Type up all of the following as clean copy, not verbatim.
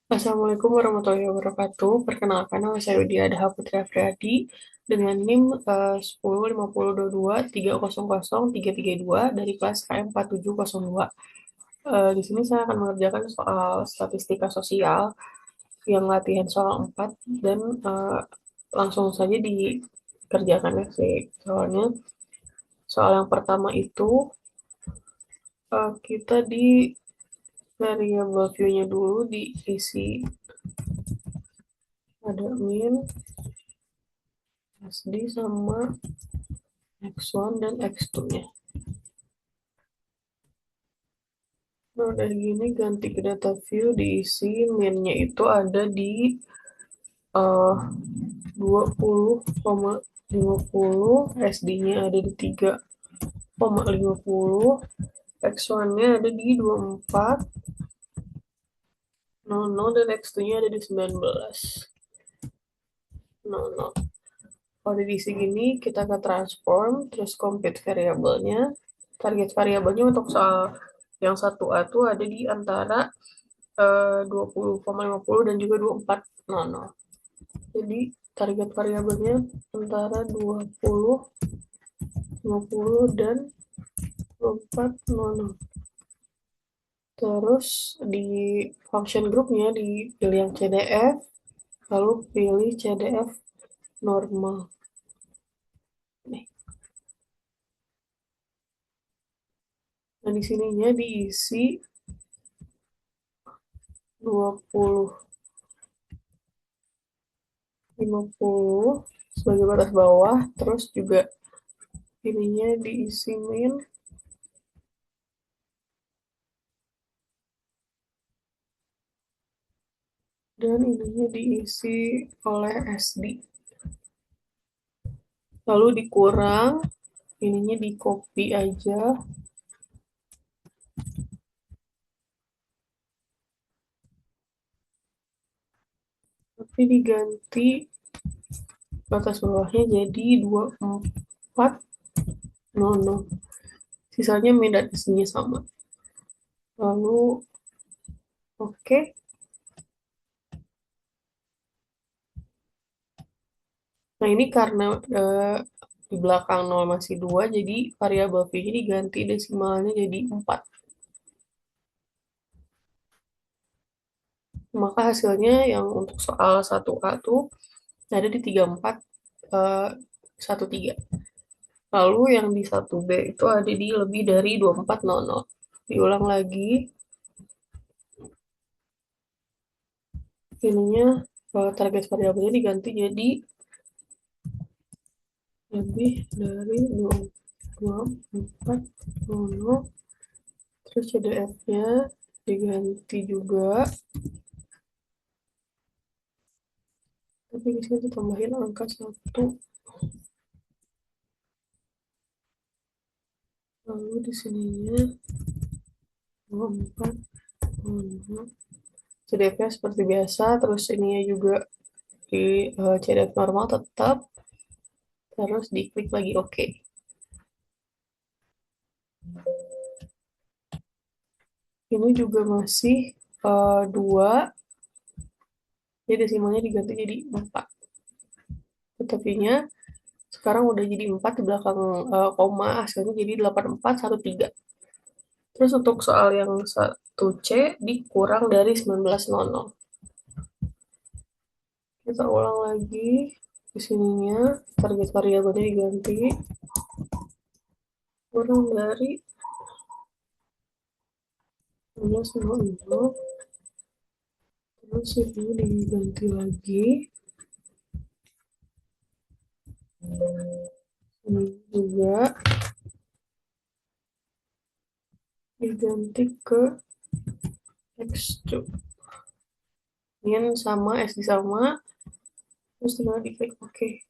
Assalamualaikum warahmatullahi wabarakatuh. Perkenalkan, nama saya Widya Daha Putri Afriadi dengan NIM 105022300332 dari kelas KM 4702. Di sini saya akan mengerjakan soal statistika sosial yang latihan soal 4 dan langsung saja dikerjakan ya sih. Soalnya soal yang pertama itu kita di variable view-nya dulu diisi ada min, SD sama X1 dan X2-nya. Nah, udah gini ganti ke data view diisi min-nya itu ada di 20,50, SD-nya ada di 3,50, X1-nya ada di 24,00 dan X2-nya ada di 19,00. Kalau diisi gini kita ke transform, terus compute variabelnya. Target variabelnya untuk soal yang 1A tuh ada di antara 20,50 dan juga 24,00. Jadi target variabelnya antara 20, 50 dan 24,00. Terus di function groupnya dipilih yang CDF, lalu pilih CDF normal. Nih. Nah, di sininya diisi 20, 50 sebagai batas bawah, terus juga ininya diisi min dan ininya diisi oleh SD. Lalu dikurang, ininya di copy aja, tapi diganti batas bawahnya jadi 24,00. Sisanya min dan SD-nya sama. Lalu oke. Nah, ini karena di belakang 0 masih 2, jadi variabel V-nya diganti desimalnya jadi 4. Maka hasilnya yang untuk soal 1A tuh ada di 34,13. Lalu yang di 1B itu ada di lebih dari 24,00. Diulang lagi, ininya target variabelnya diganti jadi lebih dari 24,00. Terus CDF-nya diganti juga, tapi di sini ditambahin angka 1. Lalu di sininya 24,00. CDF-nya seperti biasa, terus ininya juga di CDF normal tetap, terus diklik lagi OK. Ini juga masih 2, jadi desimalnya diganti jadi 4. Tetapinya sekarang udah jadi 4 di belakang koma, hasilnya jadi 8413. Terus untuk soal yang 1C dikurang dari 19,00. Kita ulang lagi di sininya, target variabelnya diganti kurang dari 19,00. Terus ini diganti lagi, ini juga diganti ke X2. Ini sama, SD sama, terus tinggal diklik OK.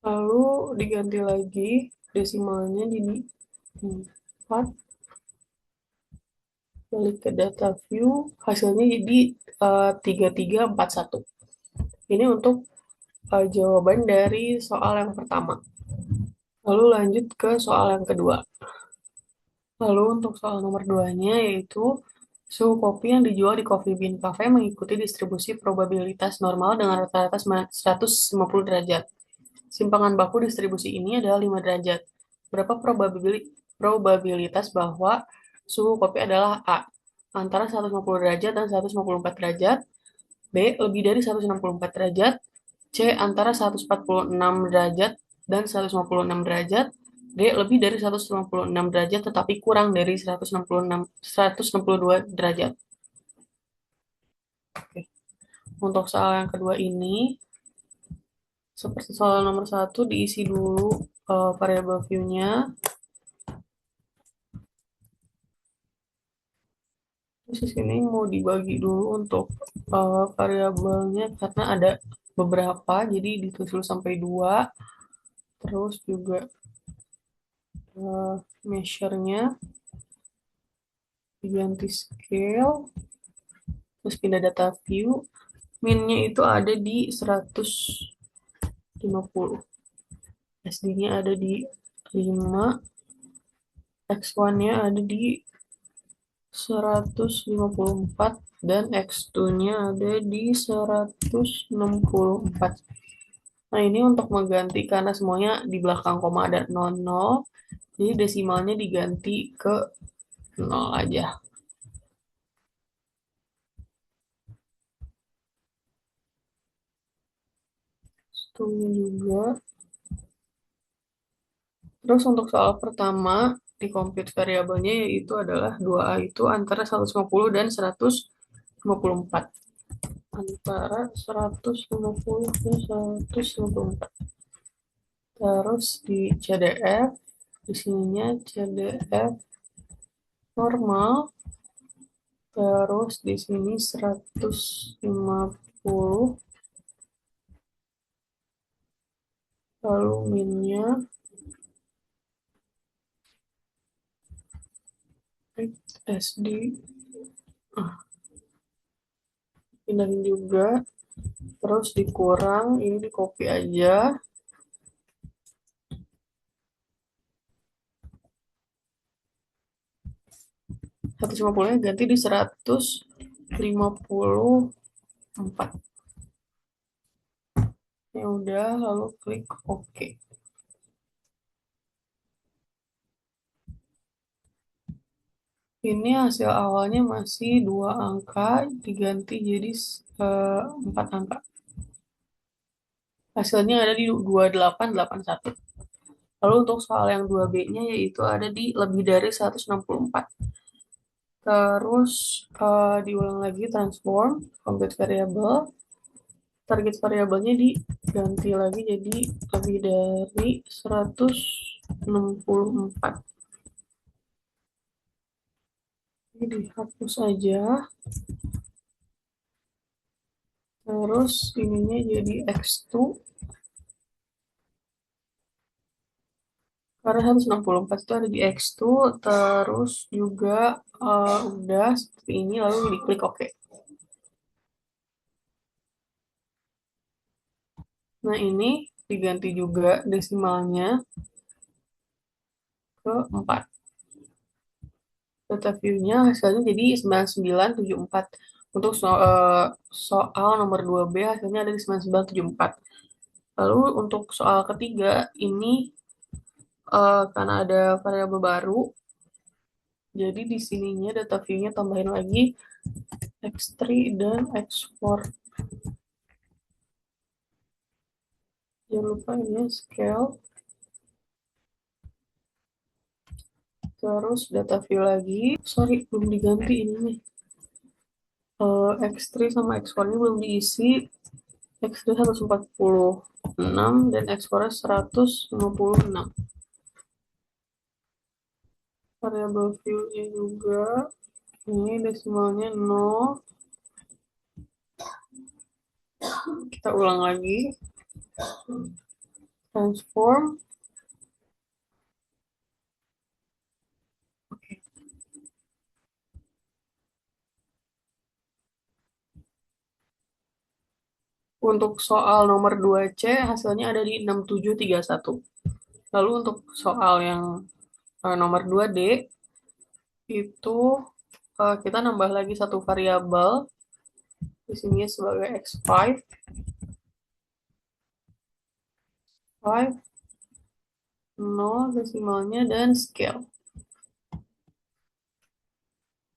Lalu diganti lagi desimalnya di 4, balik ke data view, hasilnya jadi 3341. Ini untuk jawaban dari soal yang pertama. Lalu lanjut ke soal yang kedua. Lalu untuk soal nomor 2-nya yaitu suhu kopi yang dijual di Coffee Bean Cafe mengikuti distribusi probabilitas normal dengan rata-rata 150 derajat. Simpangan baku distribusi ini adalah 5 derajat. Berapa probabilitas bahwa suhu kopi adalah A, antara 150 derajat dan 154 derajat, B, lebih dari 164 derajat, C, antara 146 derajat dan 156 derajat, D, lebih dari 156 derajat tetapi kurang dari 162 derajat. Oke. Untuk soal yang kedua ini, seperti soal nomor satu, diisi dulu variabel view-nya. Terus di sini mau dibagi dulu untuk variabelnya karena ada beberapa, jadi ditulis sampai 2. Terus juga measure-nya diganti scale, terus pindah data view. Min-nya itu ada di 150. SD-nya ada di 5. X1-nya ada di 154 dan X2-nya ada di 164. Nah, ini untuk mengganti karena semuanya di belakang koma ada 00, jadi desimalnya diganti ke 0 aja. X2-nya juga. Terus untuk soal pertama, di compute variabelnya yaitu adalah 2A itu antara 150 dan 154. Antara 150 dan 154. Terus di CDF, di sininya CDF normal, terus di sini 150, lalu minnya SD, pindahin juga, terus dikurang, ini di copy aja. 150-nya ganti di 154. Ya udah, lalu klik OK. Ini hasil awalnya masih 2 angka, diganti jadi 4 angka. Hasilnya ada di 2881. Lalu untuk soal yang 2B-nya yaitu ada di lebih dari 164. Terus diulang lagi transform, compute variable. Target variabelnya diganti lagi jadi lebih dari 164. Ini dihapus aja. Terus ininya jadi X2. Karena 164 itu ada di X2. Terus juga udah seperti ini. Lalu diklik OK. Nah ini diganti juga desimalnya ke 4. Data view-nya hasilnya jadi 9974. Untuk soal nomor 2B hasilnya ada di 9974. Lalu untuk soal ketiga ini karena ada variabel baru, jadi di sininya data view-nya tambahin lagi X3 dan X4. Jangan lupa ini scale. Terus data view lagi. Sorry, belum diganti ini nih. X3 sama X4-nya belum diisi. X3 146 dan X4 156. Variabel view-nya juga ini desimalnya 0. Kita ulang lagi. Transform. Oke. Untuk soal nomor 2C hasilnya ada di 6731. Lalu untuk soal yang nomor 2D itu kita nambah lagi satu variabel di sini sebagai x5, 5, 0 desimalnya dan scale.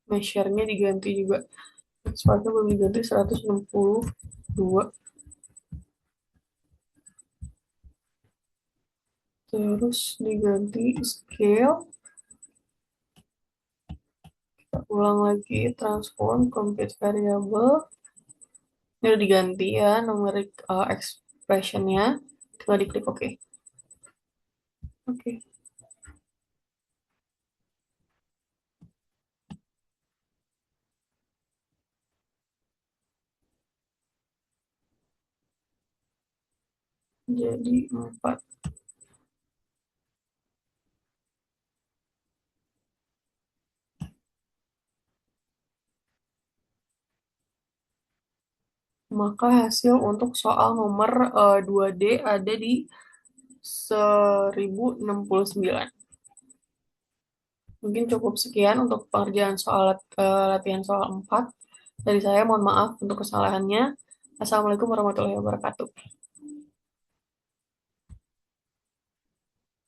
Measure-nya diganti juga. X5-nya belum diganti 162. Terus diganti scale. Kita ulang lagi transform complete variable. Ini udah diganti ya numeric expression-nya. Tinggal diklik OK. Oke. Jadi 4. Maka hasil untuk soal nomor 2D ada di 1069. Mungkin cukup sekian untuk pengerjaan soal latihan soal 4. Dari saya mohon maaf untuk kesalahannya. Assalamualaikum warahmatullahi wabarakatuh.